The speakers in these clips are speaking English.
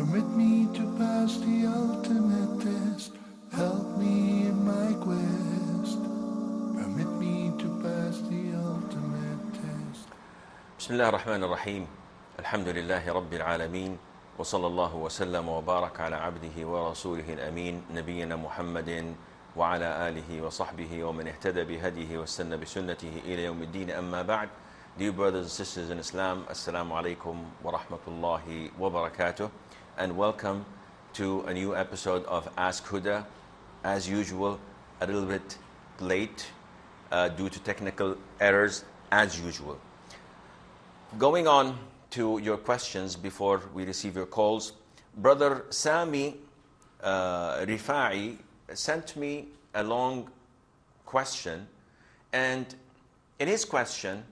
Permit me to pass the ultimate test. Help me in my quest. Permit me to pass the ultimate test. بسم الله الرحمن الرحيم. الحمد لله رب العالمين، وصلى الله وسلم وبارك على عبده ورسوله الأمين نبينا محمد وعلى آله وصحبه ومن اهتدى بهديه واستنى بسنته إلى يوم الدين. أما بعد. Dear brothers and sisters in Islam, Assalamu alaikum wa rahmatullahi wa barakatuh, and welcome to a new episode of Ask Huda. As usual, a little bit late due to technical errors, as usual. Going on to your questions before we receive your calls, Brother Sami Rifa'i sent me a long question, and in his question,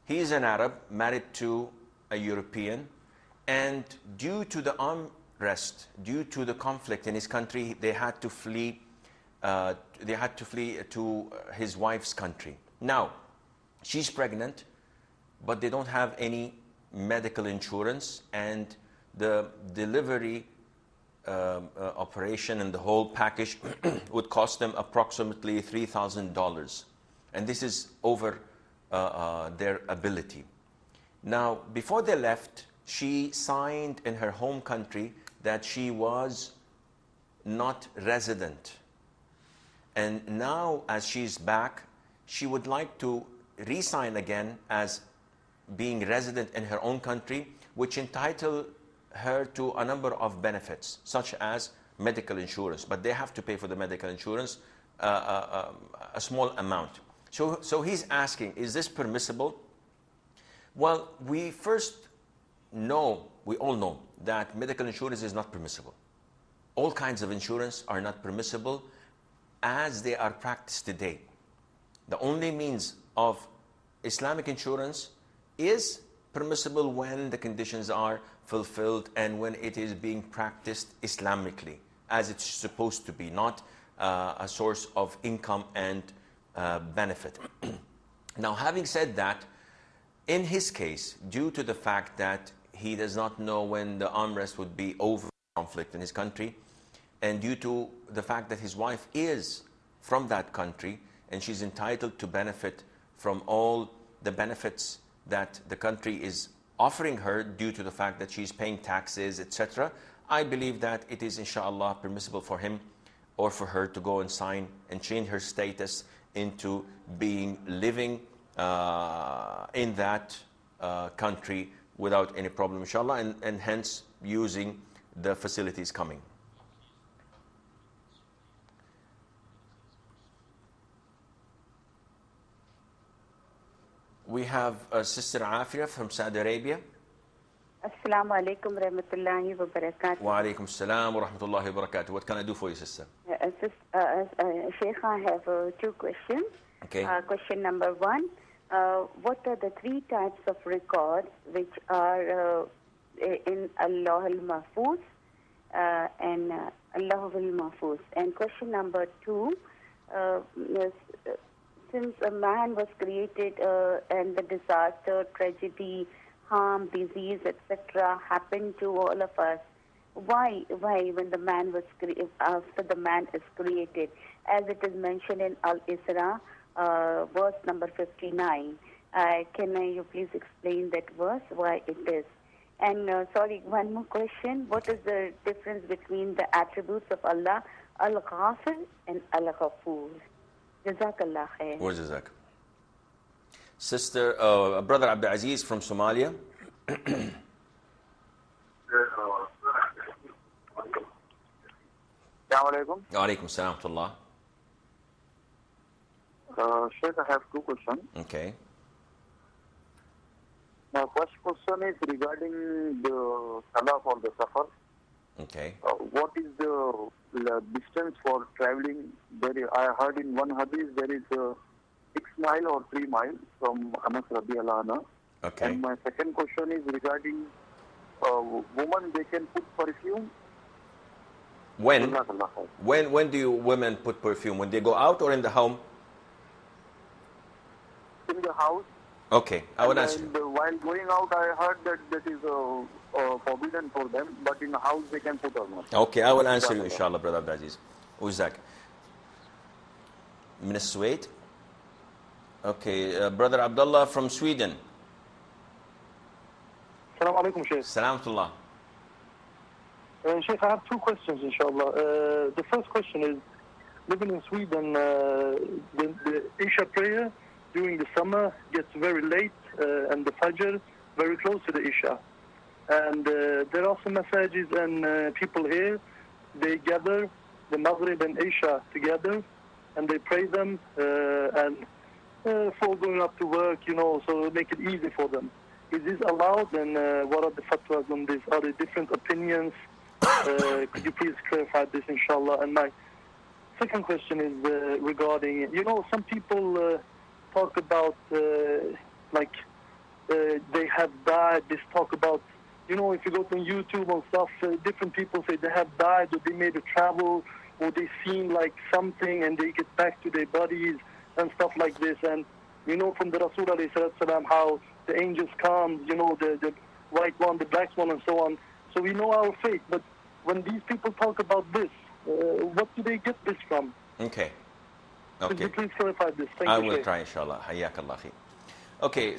he is an Arab married to a European, and due to the unrest, due to the conflict in his country, they had to flee to his wife's country. Now, she's pregnant, but they don't have any medical insurance, and the delivery operation and the whole package would cost them approximately $3,000, and this is over their ability. Now, before they left, she signed in her home country that she was not resident, and now as she's back, she would like to re-sign again as being resident in her own country, which entitle her to a number of benefits, such as medical insurance, but they have to pay for the medical insurance a small amount. So he's asking, is this permissible? Well, we all know that medical insurance is not permissible. All kinds of insurance are not permissible as they are practiced today. The only means of Islamic insurance is permissible when the conditions are fulfilled and when it is being practiced Islamically, as it's supposed to be, not a source of income and benefit. Now, having said that, in his case, due to the fact that he does not know when the unrest would be over, conflict in his country, and due to the fact that his wife is from that country and she's entitled to benefit from all the benefits that the country is offering her due to the fact that she's paying taxes, etc., I believe that it is, inshallah, permissible for him or for her to go and sign and change her status into being living in that country without any problem, inshallah, and hence using the facilities coming. We have Sister Afia from Saudi Arabia. Assalamu alaikum rahmatullahi wa barakatuh. Wa alaikum assalam wa rahmatullahi wa barakatuh. What can I do for you, sister? Sheikh, I have two questions. Okay. Question number one, what are the three types of records which are in Allah al-Mahfuz and Allah al-Mahfuz? And question number two, since a man was created and the disaster, tragedy, harm, disease, etc. happened to all of us, why when the man was after the man is created, as it is mentioned in Al-Isra, verse number 59. Can you please explain that verse, why it is? And sorry, one more question. What is the difference between the attributes of Allah, Al-Ghafir and Al-Ghafur? Jazakallah khair. Wa jazak. Sister, Brother Abdul Aziz from Somalia. Assalamualaikum. Alaikum assalam wa rahmatullah. Sheikh, I have two questions. Okay. My first question is regarding the salah for the safar. Okay. What is the distance for traveling? I heard in one hadith there is 6 miles or 3 miles from Anas radiyallahu anhu. Okay. And my second question is regarding women, they can put perfume. When do women put perfume? When they go out or in the home? In the house. Okay, I will answer you. And while going out, I heard that is forbidden for them, but in the house they can put or not. Okay, I will answer you, inshallah, Brother Abdulaziz. Who's that? Miss Wait. Okay, Brother Abdullah from Sweden. Assalamu alaikum, Sheikh. Salamatullah. Sheikh, I have two questions, inshallah. The first question is, living in Sweden, the Isha prayer during the summer gets very late, and the Fajr very close to the Isha. And there are some messages and people here, they gather the Maghrib and Isha together, and they pray them, and for going up to work, so make it easy for them. Is this allowed, and what are the fatwas on this? Are there different opinions? Could you please clarify this, inshallah? And my second question is regarding, some people talk about, they have died. They talk about, if you go to YouTube and stuff, different people say they have died, or they made a travel, or they seen like something, and they get back to their bodies and stuff like this. And from the Rasul alayhi salatu salam, how the angels come, the white one, the black one, and so on. So we know our faith, but when these people talk about this, what do they get this from? Okay. Could you please clarify this? Thank I you, will Shaykh. try, inshallah. Hayyakallah khi. Okay.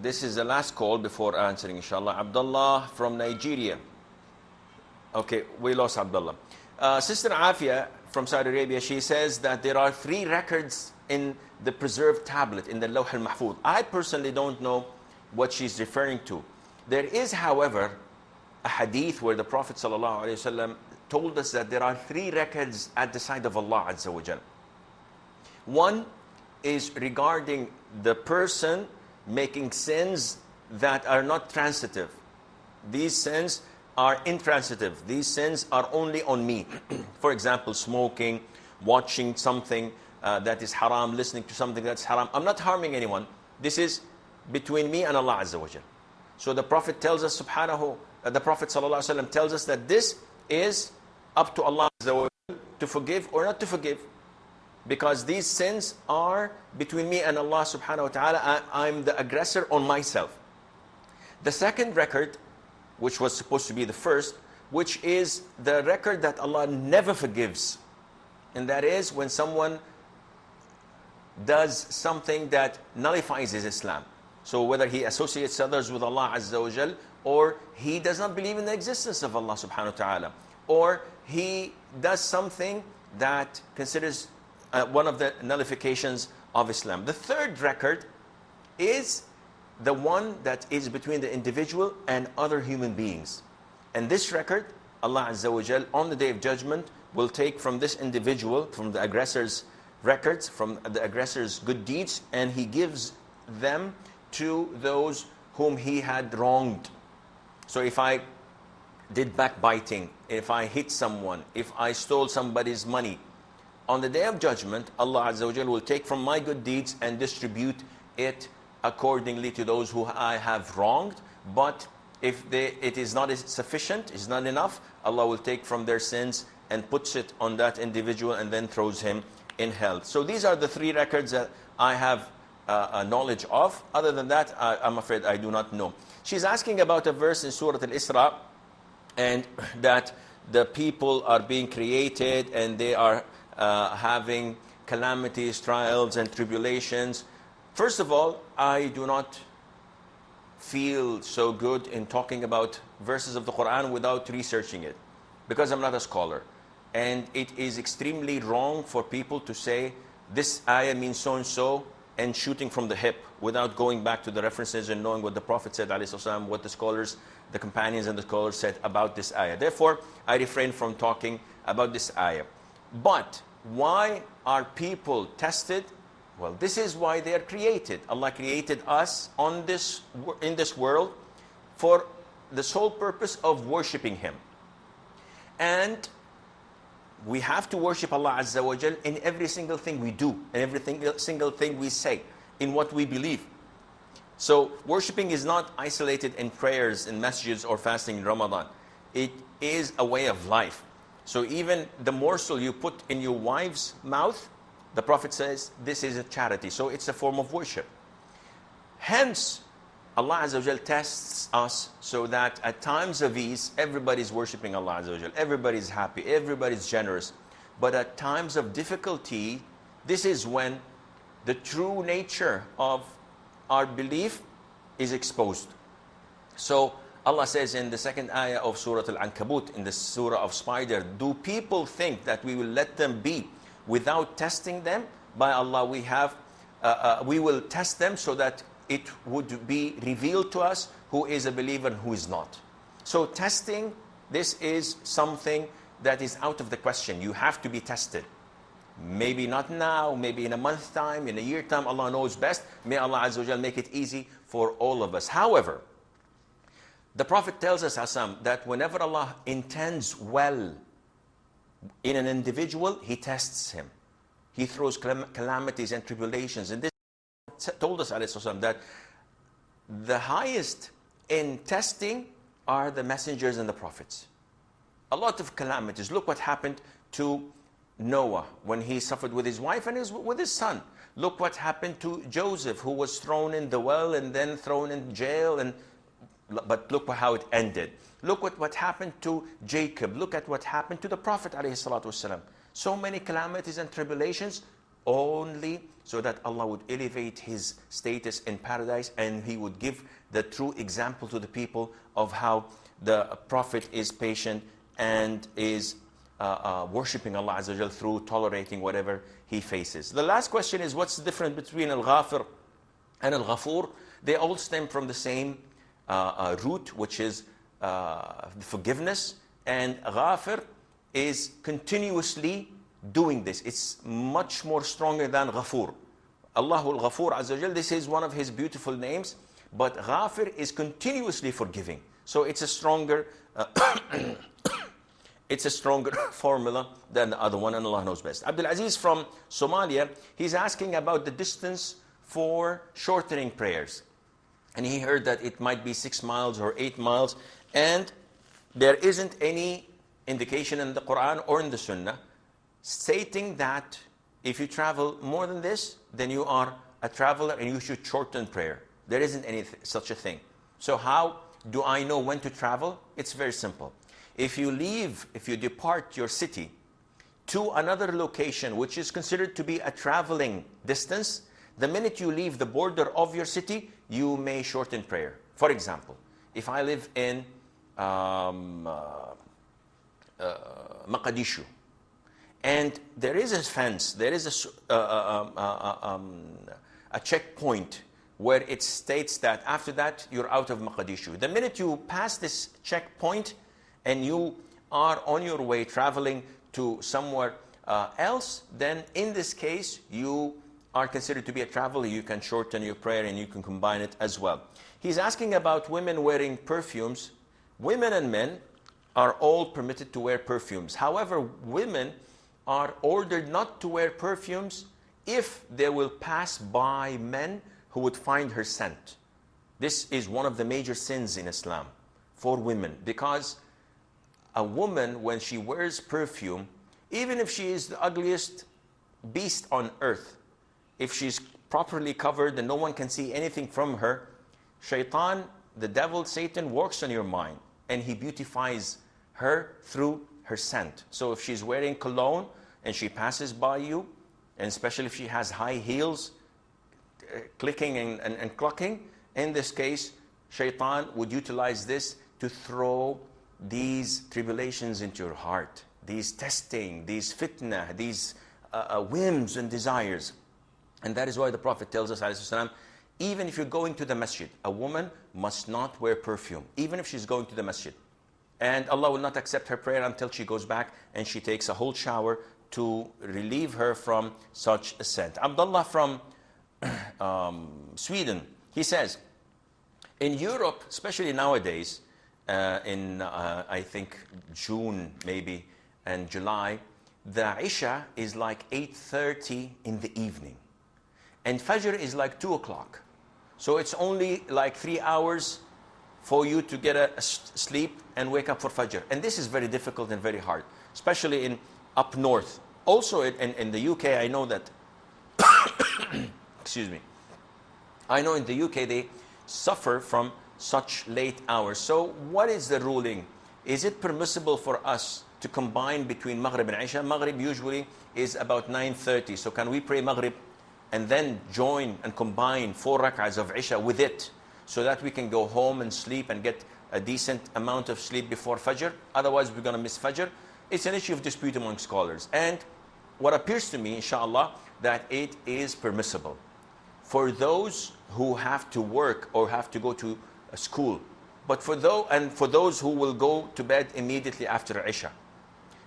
This is the last call before answering, inshallah. Abdullah from Nigeria. Okay, we lost Abdullah. Sister Afia from Saudi Arabia, she says that there are 3 records in the preserved tablet, in the Lawh al-Mahfuz. I personally don't know what she's referring to. There is, however, a hadith where the Prophet ﷺ told us that there are 3 records at the side of Allah Azza wa Jal. One is regarding the person making sins that are not transitive. These sins are intransitive. These sins are only on me. For example, smoking, watching something that is haram, listening to something that's haram. I'm not harming anyone. This is between me and Allah Azza wa Jal. So the Prophet tells us, the Prophet ﷺ tells us that this is up to Allah Azza wa Jal to forgive or not to forgive. Because these sins are between me and Allah subhanahu wa ta'ala. I'm the aggressor on myself. The second record, which was supposed to be the first, which is the record that Allah never forgives. And that is when someone does something that nullifies his Islam. So whether he associates others with Allah Azza wa Jal, or he does not believe in the existence of Allah subhanahu wa ta'ala, or he does something that considers one of the nullifications of Islam. The third record is the one that is between the individual and other human beings. And this record, Allah Azza wa Jal, on the Day of Judgment, will take from this individual, from the aggressor's records, from the aggressor's good deeds, and he gives them to those whom he had wronged. So if I did backbiting, if I hit someone, if I stole somebody's money, on the Day of Judgment, Allah Azza wa Jal will take from my good deeds and distribute it accordingly to those who I have wronged. But if it is not sufficient, is not enough, Allah will take from their sins and puts it on that individual and then throws him in hell. So these are the 3 records that I have knowledge of. Other than that, I'm afraid I do not know. She's asking about a verse in Surah Al-Isra, and that the people are being created and they are having calamities, trials, and tribulations. First of all, I do not feel so good in talking about verses of the Quran without researching it, because I'm not a scholar. And it is extremely wrong for people to say, this ayah means so-and-so, and shooting from the hip without going back to the references and knowing what the Prophet said, ﷺ, what the scholars, the companions and the scholars said about this ayah. Therefore, I refrain from talking about this ayah. But why are people tested? Well, this is why they are created. Allah created us in this world for the sole purpose of worshipping Him. And we have to worship Allah Azza wa Jal in every single thing we do, and every single thing we say, in what we believe. So worshipping is not isolated in prayers, in messages, or fasting in Ramadan. It is a way of life. So even the morsel you put in your wife's mouth, The Prophet says this is a charity, so it's a form of worship. Hence, Allah Azza wa Jal tests us so that at times of ease, everybody's worshipping Allah Azza wa Jal. Everybody's happy, everybody's generous. But at times of difficulty, this is when the true nature of our belief is exposed. So Allah says in the second ayah of Surah Al-Ankabut, in the Surah of Spider, do people think that we will let them be without testing them? By Allah, we will test them so that it would be revealed to us who is a believer and who is not. So testing, this is something that is out of the question. You have to be tested. Maybe not now, maybe in a month's time, in a year time, Allah knows best. May Allah Azza wa Jal make it easy for all of us. However, the Prophet tells us, Hassan, that whenever Allah intends well in an individual, He tests him. He throws calamities and tribulations. And this told us, alayhi that the highest in testing are the messengers and the prophets. A lot of calamities. Look what happened to Noah when he suffered with his wife and with his son. Look what happened to Joseph, who was thrown in the well and then thrown in jail. But look how it ended. Look what happened to Jacob. Look at what happened to the Prophet ﷺ. So many calamities and tribulations, only so that Allah would elevate his status in paradise, and he would give the true example to the people of how the Prophet is patient and is worshipping Allah Azza wa Jal through tolerating whatever he faces. The last question is, what's the difference between Al-Ghafir and Al-Ghafur? They all stem from the same root, which is forgiveness. And Ghafir is continuously doing this. It's much more stronger than Ghafur. Allahul Ghafur Azza wa Jal, this is one of his beautiful names. But Ghafir is continuously forgiving. So it's a stronger it's a stronger formula than the other one, and Allah knows best. Abdul Aziz from Somalia, he's asking about the distance for shortening prayers. And he heard that it might be 6 miles or 8 miles. And there isn't any indication in the Quran or in the Sunnah stating that if you travel more than this, then you are a traveler and you should shorten prayer. There isn't any such a thing. So how do I know when to travel? It's very simple. If you depart your city to another location, which is considered to be a traveling distance, the minute you leave the border of your city, you may shorten prayer. For example, if I live in Mogadishu, and there is a fence, there is a checkpoint where it states that after that you're out of Mogadishu. The minute you pass this checkpoint and you are on your way traveling to somewhere else, then in this case you are considered to be a traveler. You can shorten your prayer and you can combine it as well. He's asking about women wearing perfumes. Women and men are all permitted to wear perfumes. However, women are ordered not to wear perfumes if they will pass by men who would find her scent. This is one of the major sins in Islam for women, because a woman, when she wears perfume, even if she is the ugliest beast on earth, if she's properly covered and no one can see anything from her, Shaitan, the devil, Satan, works on your mind and he beautifies her through her scent. So if she's wearing cologne and she passes by you, and especially if she has high heels, clicking and clucking, in this case, Shaitan would utilize this to throw these tribulations into your heart, these testing, these fitna, these whims and desires. And that is why the Prophet tells us, ﷺ, even if you're going to the masjid, a woman must not wear perfume, even if she's going to the masjid. And Allah will not accept her prayer until she goes back and she takes a whole shower to relieve her from such a scent. Abdullah from Sweden, he says, in Europe, especially nowadays, in I think June maybe and July, the Isha is like 8:30 in the evening. And Fajr is like 2 o'clock. So it's only like 3 hours for you to get a sleep and wake up for Fajr. And this is very difficult and very hard, especially in up north. Also in the UK, I know that Excuse me. I know in the UK they suffer from such late hours. So what is the ruling? Is it permissible for us to combine between Maghrib and Isha? Maghrib usually is about 9:30. So can we pray Maghrib and then join and combine 4 rak'ahs of Isha with it so that we can go home and sleep and get a decent amount of sleep before Fajr? Otherwise we're going to miss Fajr. It's an issue of dispute among scholars. And what appears to me, inshallah, that it is permissible for those who have to work or have to go to a school, but for those who will go to bed immediately after Isha.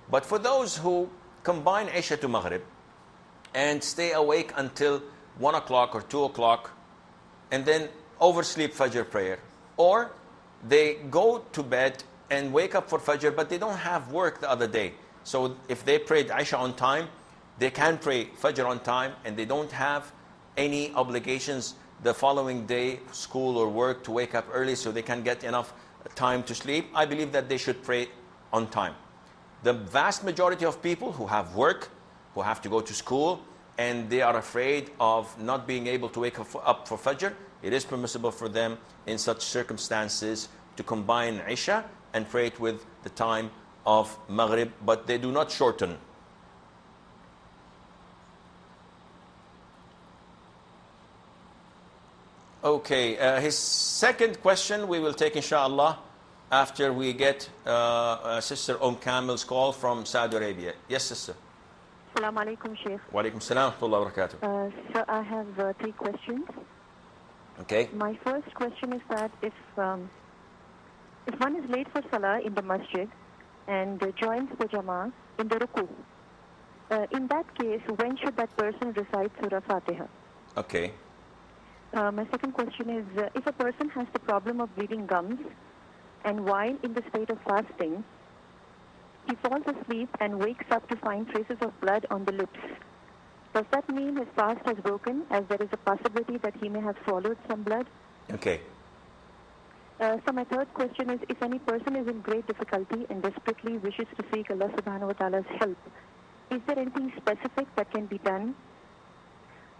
But for those who combine Isha to Maghrib and stay awake until 1 o'clock or 2 o'clock and then oversleep Fajr prayer, or they go to bed and wake up for Fajr but they don't have work the other day. So if they prayed Isha on time, they can pray Fajr on time and they don't have any obligations the following day, school or work, to wake up early so they can get enough time to sleep. I believe that they should pray on time. The vast majority of people who have work, who have to go to school, and they are afraid of not being able to wake up for Fajr, it is permissible for them in such circumstances to combine Isha and pray it with the time of Maghrib, but they do not shorten. Okay, his second question we will take inshallah after we get Sister Kamil's call from Saudi Arabia. Yes, sister. Assalamu alaikum, Sheikh. Wa alaikum salam wa rahmatullahi wa barakatuh. So I have 3 questions. Okay. My first question is that if one is late for Salah in the masjid and joins the Jama'ah in the ruku, in that case, when should that person recite Surah Fatiha? Okay. My second question is, if a person has the problem of bleeding gums and while in the state of fasting, he falls asleep and wakes up to find traces of blood on the lips, does that mean his fast has broken, as there is a possibility that he may have swallowed some blood? Okay. So my third question is, if any person is in great difficulty and desperately wishes to seek Allah subhanahu wa ta'ala's help, is there anything specific that can be done?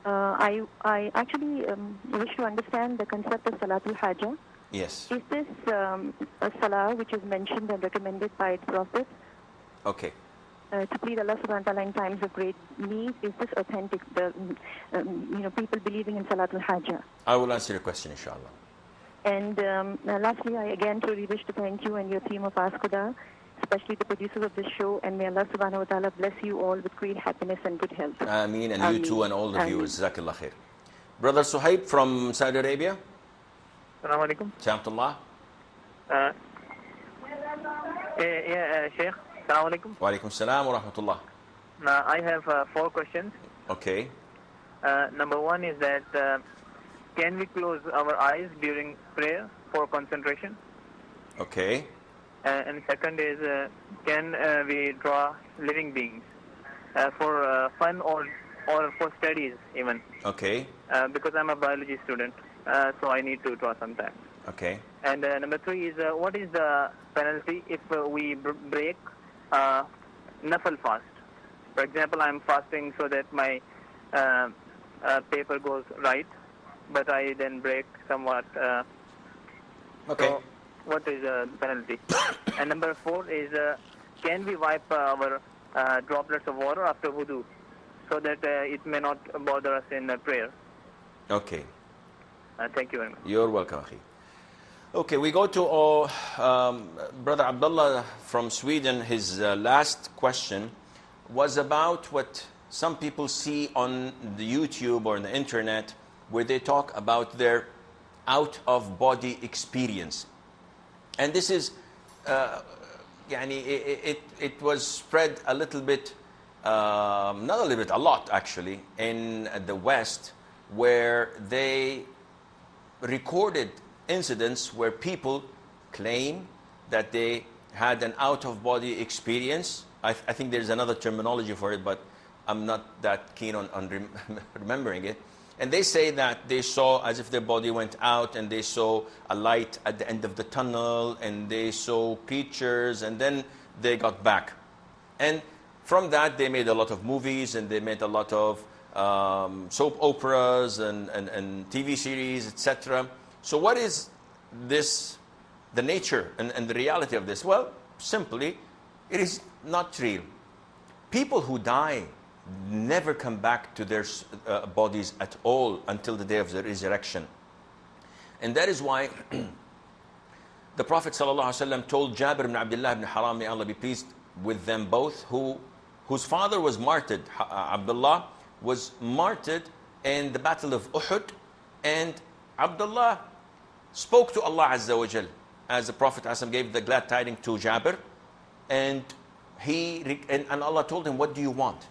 I actually wish to understand the concept of Salatul Hajjah. Yes. Is this a salah which is mentioned and recommended by the Prophet? Okay. To plead Allah subhanahu wa ta'ala in times of great need? Is this authentic, people believing in Salatul Hajjah? I will answer your question, inshallah. And lastly, I again truly wish to thank you and your team of Ask Huda, especially the producers of this show, and may Allah subhanahu wa ta'ala bless you all with great happiness and good health. Ameen, and Ameen. you too and all the viewers. Jazakallah khair. Brother Suhaib from Saudi Arabia. Assalamu alaikum. Shamtullah. Sheikh. Assalamu alaikum. Wa alaikum salam wa rahmatullah. Now, I have 4 questions. Okay. Number 1 is that can we close our eyes during prayer for concentration? Okay. And second is, can we draw living beings for fun or for studies even? Okay. Because I'm a biology student, so I need to draw sometimes. Okay. And number 3 is, what is the penalty if we break nafal fast? For example, I'm fasting so that my paper goes right, but I then break somewhat. Okay. So what is the penalty? And number 4 is, can we wipe our droplets of water after wudu so that it may not bother us in prayer? Okay. Thank you very much. You're welcome, Akhi. Okay, we go to Brother Abdullah from Sweden. His last question was about what some people see on the YouTube or on the internet, where they talk about their out-of-body experience. And this is, it was spread a little bit, not a little bit, a lot actually, in the West, where they recorded incidents where people claim that they had an out-of-body experience. I think there's another terminology for it, but I'm not that keen on remembering it. And they say that they saw as if their body went out, and they saw a light at the end of the tunnel, and they saw creatures, and then they got back. And from that, they made a lot of movies, and they made a lot of soap operas and TV series, etc. So what is this, the nature and the reality of this? Well, simply, it is not real. People who die never come back to their bodies at all until the day of the resurrection. And that is why the Prophet ﷺ told Jabir ibn Abdullah ibn Haram, may Allah be pleased with them both, whose father was martyred. Abdullah was martyred in the battle of Uhud, and Abdullah spoke to Allah Azza wa Jal as the Prophet ﷺ gave the glad tidings to Jabir, and Allah told him, what do you want?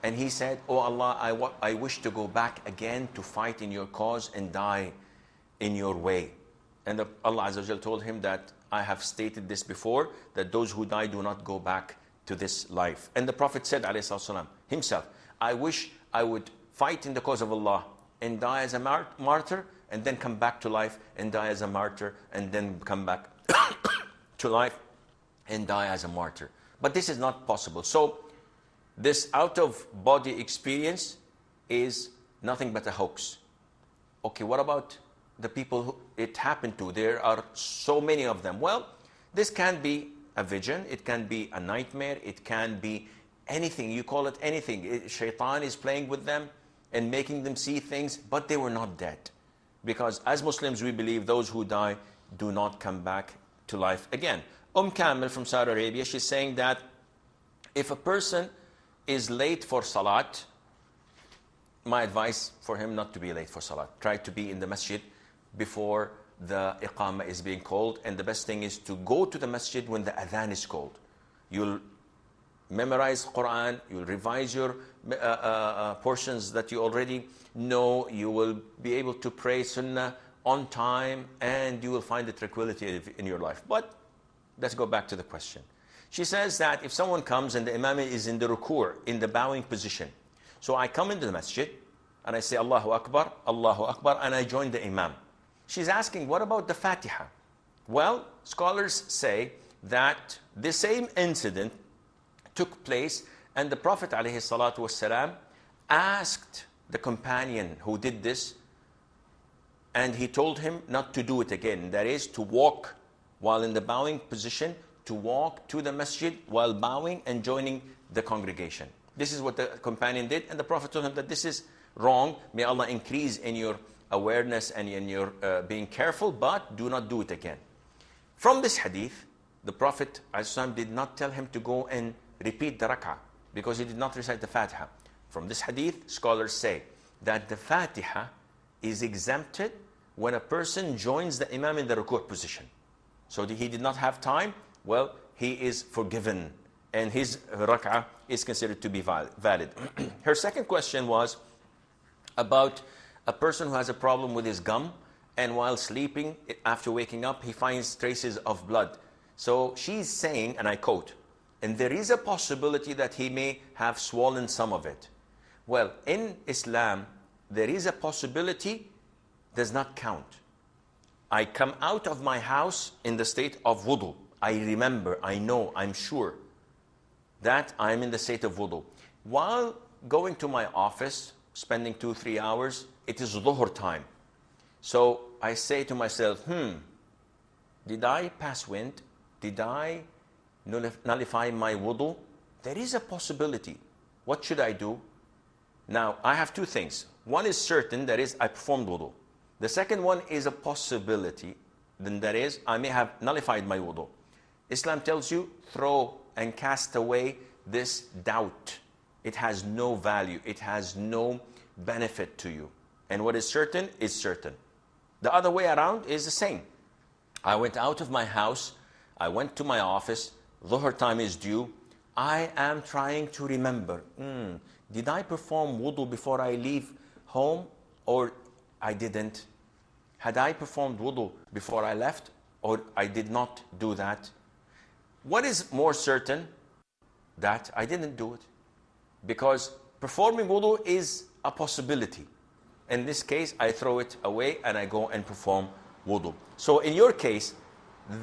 And he said, oh Allah, I wish to go back again to fight in your cause and die in your way. And Allah Azza wa Jal told him that I have stated this before, that those who die do not go back to this life. And the Prophet said, alayhi salatu himself, I wish I would fight in the cause of Allah and die as a martyr, and then come back to life and die as a martyr, and then come back to life and die as a martyr. But this is not possible. So this out-of-body experience is nothing but a hoax. Okay, what about the people who it happened to? There are so many of them. Well, this can be a vision, it can be a nightmare, it can be anything, you call it anything. Shaitan is playing with them and making them see things, but they were not dead. Because as Muslims, we believe those who die do not come back to life again. Kamil from Saudi Arabia, she's saying that if a person is late for Salat, my advice for him not to be late for Salat. Try to be in the masjid before the Iqamah is being called, and the best thing is to go to the masjid when the adhan is called. You'll memorize Quran, you'll revise your portions that you already know, you will be able to pray Sunnah on time, and you will find the tranquility in your life. But let's go back to the question. She says that if someone comes and the Imam is in the ruku', in the bowing position, so I come into the masjid and I say Allahu Akbar, and I join the Imam. She's asking, what about the Fatiha? Well, scholars say that the same incident took place, and the Prophet ﷺ asked the companion who did this, and he told him not to do it again. That is, to walk while in the bowing position, to walk to the masjid while bowing and joining the congregation. This is what the companion did, and the Prophet told him that this is wrong. May Allah increase in your awareness and in your being careful, but do not do it again. From this hadith, the Prophet ﷺ did not tell him to go and repeat the rak'ah, because he did not recite the Fatiha. From this hadith, scholars say that the Fatiha is exempted when a person joins the Imam in the ruku' position. So he did not have time, well, he is forgiven, and his rak'ah is considered to be valid. Her second question was about a person who has a problem with his gum, and while sleeping, after waking up, he finds traces of blood. So she's saying, and I quote, and there is a possibility that he may have swollen some of it. Well, in Islam, there is a possibility, does not count. I come out of my house in the state of wudu. I remember, I know, I'm sure that I'm in the state of wudu. While going to my office, spending 2-3 hours, it is dhuhr time. So I say to myself, did I pass wind? Did I nullify my wudu? There is a possibility. What should I do? Now, I have two things. One is certain, that is, I performed wudu. The second one is a possibility, then that is, I may have nullified my wudu. Islam tells you, throw and cast away this doubt. It has no value. It has no benefit to you. And what is certain is certain. The other way around is the same. I went out of my house. I went to my office. Dhuhr time is due. I am trying to remember. Did I perform wudu before I leave home, or I didn't? Had I performed wudu before I left, or I did not do that? What is more certain? That I didn't do it. Because performing wudu is a possibility. In this case, I throw it away and I go and perform wudu. So in your case,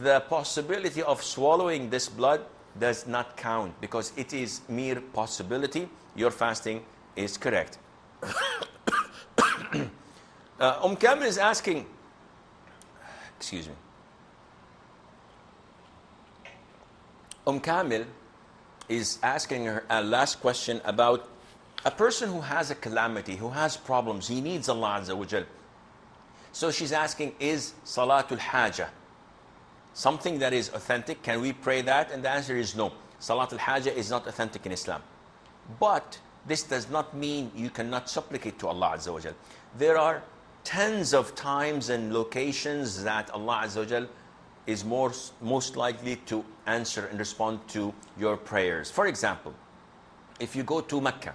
the possibility of swallowing this blood does not count, because it is mere possibility. Your fasting is correct. Kamil is asking, excuse me. Kamil is asking her a last question about a person who has a calamity, who has problems, he needs Allah Azza wa Jal. So she's asking, is Salatul Haja something that is authentic? Can we pray that? And the answer is no. Salatul Haja is not authentic in Islam. But this does not mean you cannot supplicate to Allah Azza wa Jal. There are tens of times and locations that Allah Azza wa Jal is most likely to answer and respond to your prayers. For example, if you go to Mecca,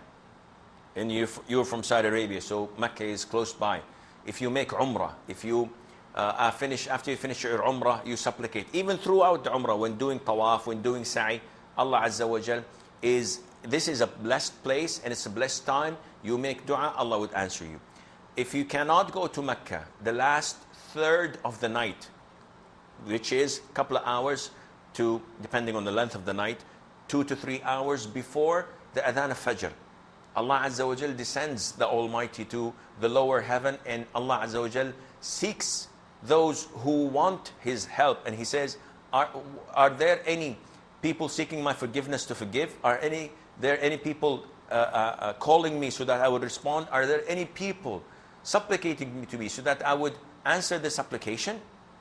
and you're from Saudi Arabia, so Mecca is close by. If you make Umrah, if you after you finish your Umrah, you supplicate. Even throughout the Umrah, when doing Tawaf, when doing Sa'i, Allah Azza wa Jal this is a blessed place and it's a blessed time. You make dua, Allah would answer you. If you cannot go to Mecca, the last third of the night, which is a couple of hours to, depending on the length of the night, 2 to 3 hours before the Adhan of Fajr, Allah Azza wa Jal descends the Almighty to the lower heaven, and Allah Azza wa Jal seeks those who want His help. And He says, are there any people seeking my forgiveness to forgive? Are there any people calling me so that I would respond? Are there any people supplicating to me so that I would answer this supplication?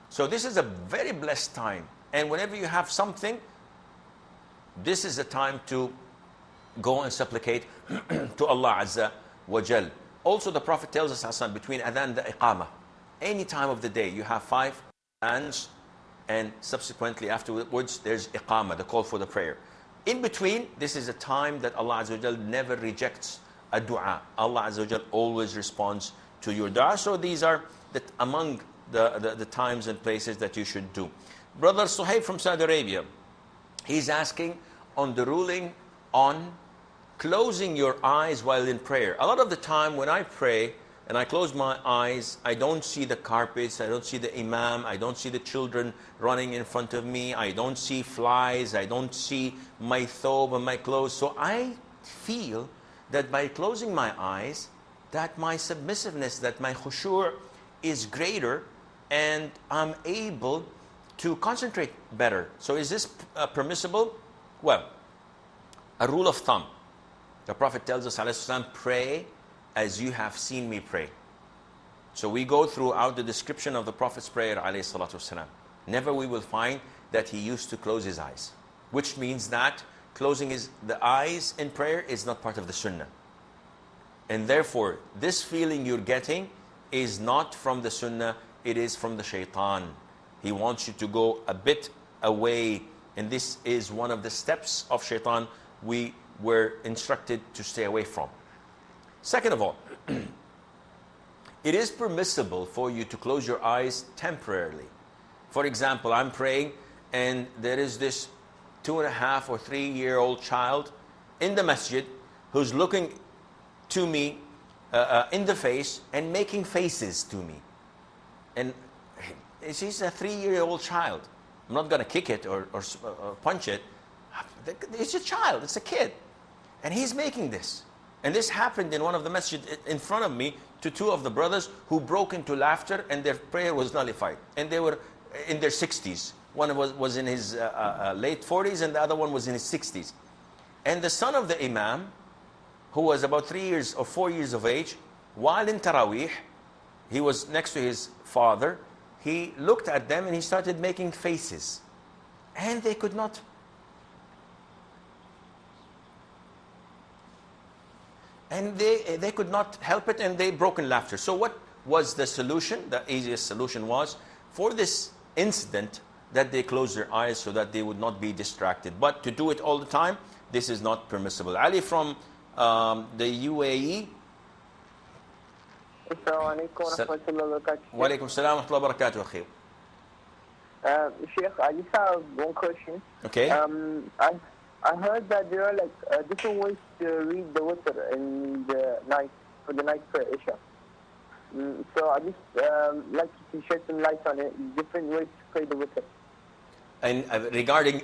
So this is a very blessed time. And whenever you have something, this is the time to go and supplicate to Allah Azza wa Jal. Also, the Prophet tells us, between adhan and the iqamah, any time of the day, you have 5 adhans, and subsequently afterwards, there's iqamah, the call for the prayer. In between, this is a time that Allah Azza wa Jal never rejects a dua. Allah Azza wa Jal always responds to your dua. So these are among the times and places that you should do. Brother Suhaib from Saudi Arabia, he's asking on the ruling on closing your eyes while in prayer. A lot of the time when I pray and I close my eyes, I don't see the carpets, I don't see the imam, I don't see the children running in front of me, I don't see flies, I don't see my thobe and my clothes. So I feel that by closing my eyes, that my submissiveness, that my khushu' is greater, and I'm able to concentrate better. So is this permissible? Well, a rule of thumb. The Prophet tells us, ﷺ, pray as you have seen me pray. So we go throughout the description of the Prophet's prayer, ﷺ. Never we will find that he used to close his eyes, which means that closing the eyes in prayer is not part of the sunnah. And therefore, this feeling you're getting is not from the sunnah, it is from the shaitan. He wants you to go a bit away, and this is one of the steps of shaitan we were instructed to stay away from. Second of all, it is permissible for you to close your eyes temporarily. For example, I'm praying and there is this 2.5 or 3-year-old child in the masjid who's looking to me in the face and making faces to me. And she's a 3-year-old child. I'm not going to kick it or punch it. It's a child, it's a kid. And he's making this. And this happened in one of the masjid in front of me to 2 of the brothers who broke into laughter, and their prayer was nullified. And they were in their 60s. One was in his late 40s and the other one was in his 60s. And the son of the imam, who was about 3 years or 4 years of age, while in Taraweeh, he was next to his father, he looked at them and he started making faces. And they could not. And they could not help it, and they broke in laughter. So what was the solution? The easiest solution was, for this incident, that they close their eyes so that they would not be distracted. But to do it all the time, this is not permissible. Ali from the UAE. Assalamu alaikum wa rahmatullahi wa barakatuh. Wa alaikum salam wa rahmatullahi wa barakatuh, akhi. Sheikh, I just have one question. Okay. I heard that there are different ways to read the witr in the night, for the night prayer, Isha. So I just like you to shed some light on it, different ways to pray the witr. And regarding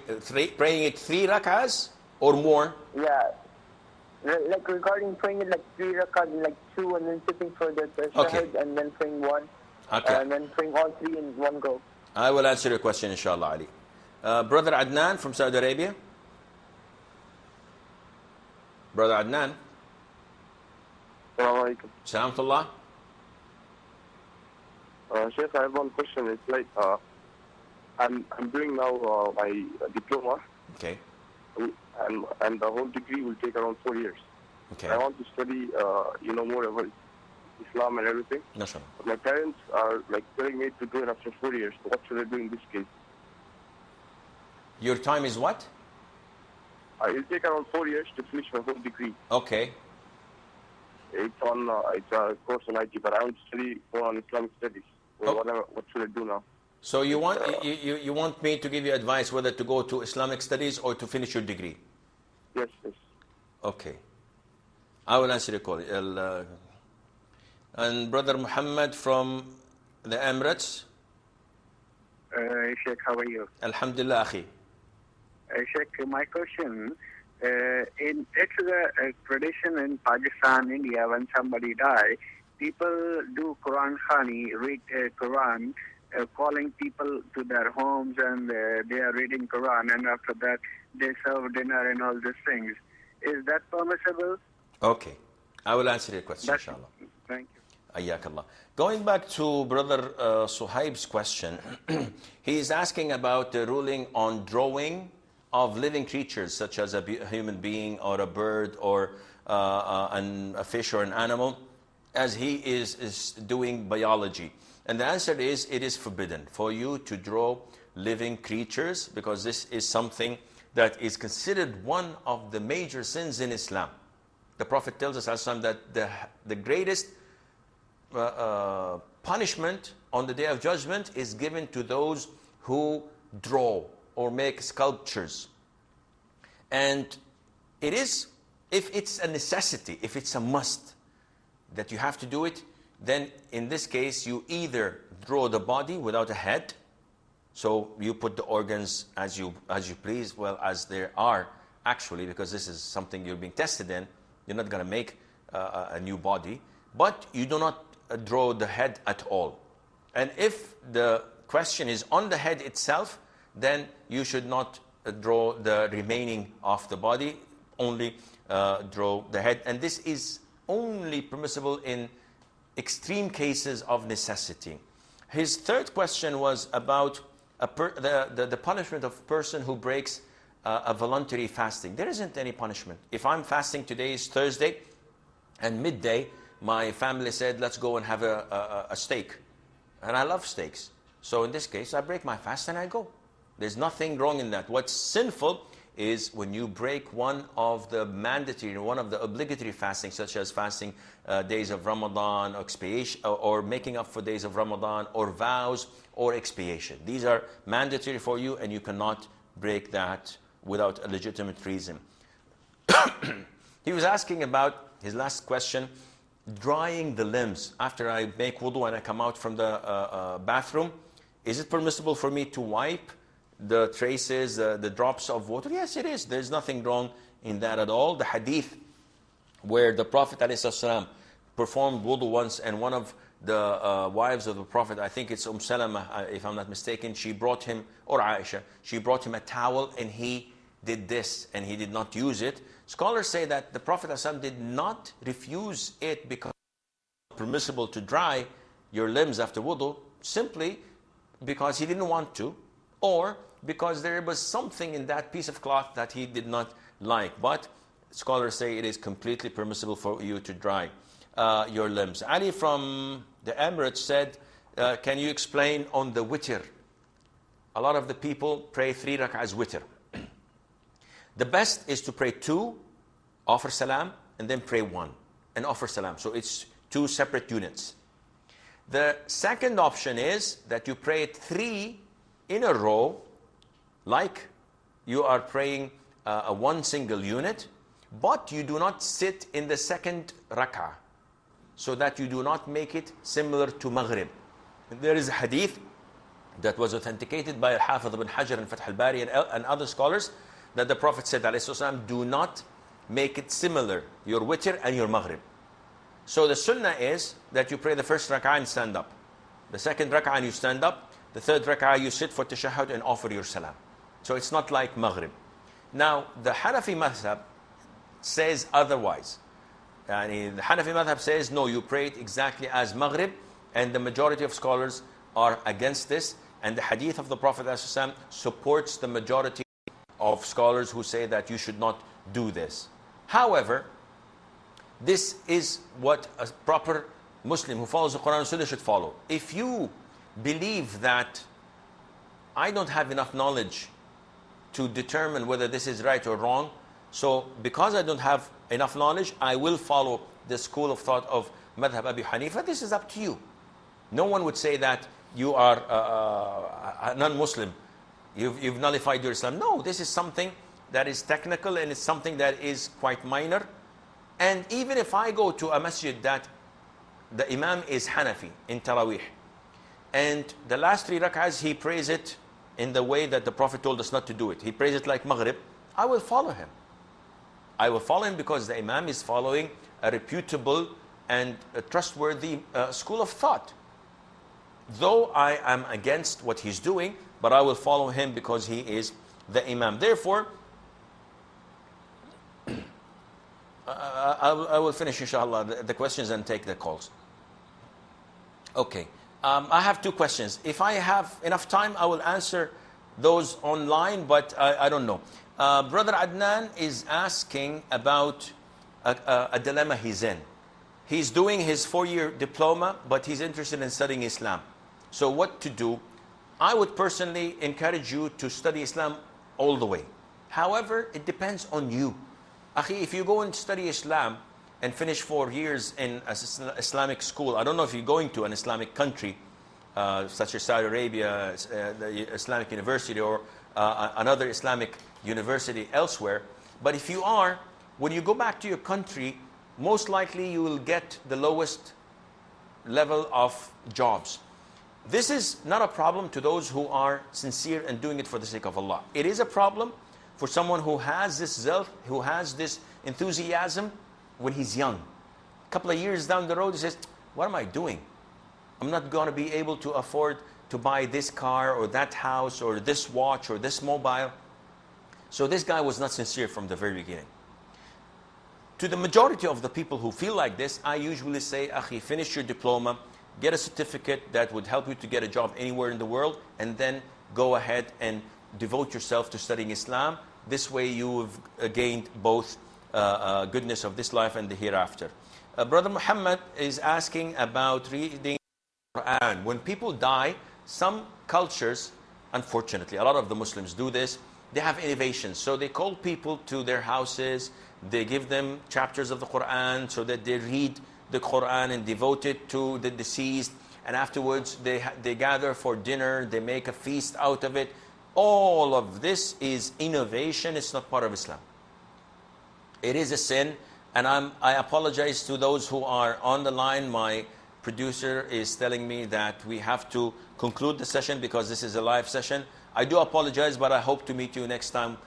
praying it 3 rak'ahs or more? Yeah, Like regarding praying it like 3 rakat, like 2, and then sitting for the shahid, and then praying 1, and then praying all 3 in one go. I will answer your question, inshallah, Ali. Brother Adnan from Saudi Arabia. Brother Adnan. Assalamu alaikum. Salamullah. Sheikh, I have one question. It's like I'm doing now my diploma. Okay. And the whole degree will take around 4 years. Okay. I want to study, more about Islam and everything. But my parents are like telling me to do it after 4 years. So what should I do in this case? Your time is what? It will take around 4 years to finish my whole degree. Okay. It's a course on IT, but I want to study more on Islamic studies. So what should I do now? So you want me to give you advice whether to go to Islamic studies or to finish your degree? Yes. Okay. I will answer your call. And Brother Muhammad from the Emirates. Sheikh, how are you? Alhamdulillah, akhi. Sheikh, my question, it's a tradition in Pakistan, India, when somebody dies, people do Quran Khani, read Quran, calling people to their homes, and they are reading Quran, and after that they serve dinner and all these things. Is that permissible? Okay. I will answer your question, inshallah. Thank you. Ayyakallah. Going back to Brother Suhaib's question, he is asking about the ruling on drawing of living creatures, such as a human being or a bird or a fish or an animal, as he is doing biology. And the answer is, it is forbidden for you to draw living creatures, because this is something that is considered one of the major sins in Islam. The Prophet tells us that the greatest punishment on the Day of Judgment is given to those who draw or make sculptures. And it is, if it's a necessity, if it's a must that you have to do it, then in this case you either draw the body without a head, so you put the organs as you please, well, as there are actually, because this is something you're being tested in. You're not going to make a new body, but you do not draw the head at all. And if the question is on the head itself, then you should not draw the remaining of the body, only draw the head. And this is only permissible in extreme cases of necessity. His third question was about the punishment of a person who breaks a voluntary fasting. There isn't any punishment. If I'm fasting, today is Thursday, and midday, my family said, let's go and have a steak. And I love steaks. So in this case, I break my fast and I go. There's nothing wrong in that. What's sinful is when you break one of the mandatory, one of the obligatory fasting, such as fasting days of Ramadan, or expiation, or making up for days of Ramadan, or vows, or expiation. These are mandatory for you, and you cannot break that without a legitimate reason. He was asking about, his last question, drying the limbs. After I make wudu and I come out from the bathroom, is it permissible for me to wipe the traces, the drops of water? Yes, it is. There's nothing wrong in that at all. The hadith where the Prophet ﷺ performed wudu once, and one of the wives of the Prophet, I think it's Salama, if I'm not mistaken, she brought him, or Aisha, she brought him a towel, and he did this, and he did not use it. Scholars say that the Prophet ﷺ did not refuse it because it's permissible to dry your limbs after wudu, simply because he didn't want to, or because there was something in that piece of cloth that he did not like. But scholars say it is completely permissible for you to dry your limbs. Ali from the Emirates said, can you explain on the witr? A lot of the people pray 3 rak'ahs witr. The best is to pray 2, offer salam, and then pray 1, and offer salam. So it's 2 separate units. The second option is that you pray 3 in a row, like you are praying a 1 single unit, but you do not sit in the second rak'ah, so that you do not make it similar to Maghrib. There is a hadith that was authenticated by Al-Hafidh ibn Hajar and Fath al-Bari and other scholars, that the Prophet said, ﷺ, do not make it similar, your witr and your maghrib. So the sunnah is that you pray the first rak'ah and stand up. The second rak'ah and you stand up. The third rak'ah you sit for tashahhud and offer your salam. So it's not like maghrib. Now the Hanafi madhab says otherwise. And the Hanafi madhab says, no, you pray it exactly as maghrib, and the majority of scholars are against this, and the hadith of the Prophet ﷺ supports the majority of scholars who say that you should not do this. However, this is what a proper Muslim who follows the Quran and Sunnah should follow. If you believe that I don't have enough knowledge to determine whether this is right or wrong, so because I don't have enough knowledge, I will follow the school of thought of Madhab Abi Hanifa, this is up to you. No one would say that you are a non-Muslim, you've nullified your Islam. No, this is something that is technical, and it's something that is quite minor. And even if I go to a masjid that the Imam is Hanafi in Taraweeh, and the last 3 rak'ahs he prays it in the way that the Prophet told us not to do it, he prays it like Maghrib, I will follow him. I will follow him because the Imam is following a reputable and a trustworthy school of thought. Though I am against what he's doing, but I will follow him because he is the Imam. Therefore, I will finish inshallah the questions and take the calls. Okay, I have 2 questions. If I have enough time, I will answer those online, but I don't know. Brother Adnan is asking about a dilemma he's in. He's doing his 4-year diploma, but he's interested in studying Islam. So what to do? I would personally encourage you to study Islam all the way. However, it depends on you. Akhi, if you go and study Islam and finish 4 years in an Islamic school, I don't know if you're going to an Islamic country, such as Saudi Arabia, the Islamic University, or another Islamic university elsewhere. But if you are, when you go back to your country, most likely you will get the lowest level of jobs. This is not a problem to those who are sincere and doing it for the sake of Allah. It is a problem for someone who has this zeal, who has this enthusiasm when he's young. A couple of years down the road, he says, what am I doing? I'm not going to be able to afford to buy this car or that house or this watch or this mobile. So this guy was not sincere from the very beginning. To the majority of the people who feel like this, I usually say, Akhi, finish your diploma, get a certificate that would help you to get a job anywhere in the world, and then go ahead and devote yourself to studying Islam. This way you have gained both goodness of this life and the hereafter. Brother Muhammad is asking about reading the Quran. When people die, some cultures, unfortunately, a lot of the Muslims do this, they have innovations. So they call people to their houses, they give them chapters of the Quran so that they read the Quran and devote it to the deceased, and afterwards they gather for dinner, they make a feast out of it. All of this is innovation. It's not part of Islam. It is a sin, and I apologize to those who are on the line. My producer is telling me that we have to conclude the session because this is a live session. I do apologize, but I hope to meet you next time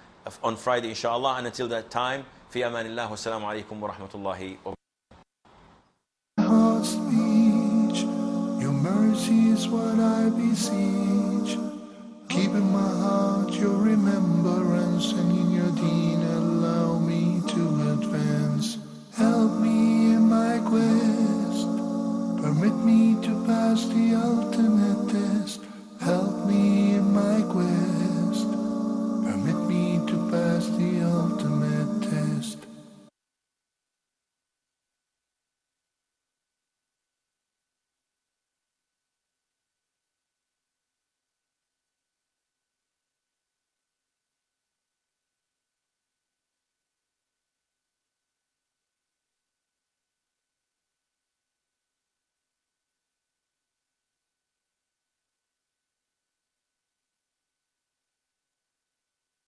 on Friday, inshallah. And until that time, fi amanillah, wassalamu alaikum wa rahmatullahi wa Heart's speech, your mercy is what I beseech.